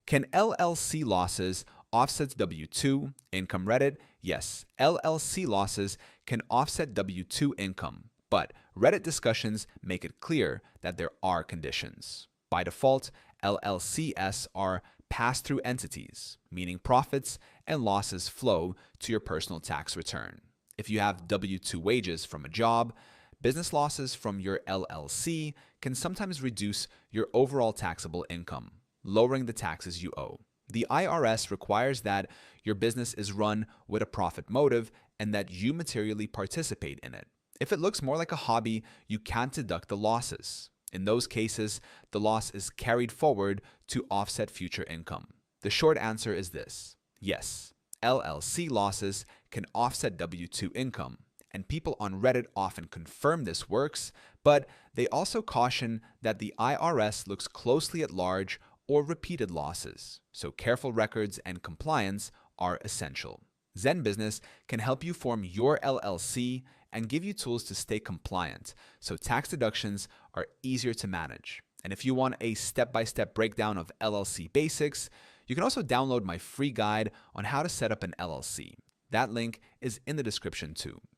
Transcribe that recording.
Can LLC losses offset W-2 income? Reddit? Yes, LLC losses can offset W-2 income, but Reddit discussions make it clear that there are conditions. By default, LLCs are pass-through entities, meaning profits and losses flow to your personal tax return. If you have W-2 wages from a job, business losses from your LLC can sometimes reduce your overall taxable income, lowering the taxes you owe. The IRS requires that your business is run with a profit motive and that you materially participate in it. If it looks more like a hobby, you can't deduct the losses. In those cases, the loss is carried forward to offset future income. The short answer is this: yes, LLC losses can offset W-2 income, and people on Reddit often confirm this works, but they also caution that the IRS looks closely at large or repeated losses, so careful records and compliance are essential. Zen Business can help you form your LLC and give you tools to stay compliant, so tax deductions are easier to manage. And if you want a step-by-step breakdown of LLC basics, you can also download my free guide on how to set up an LLC. That link is in the description too.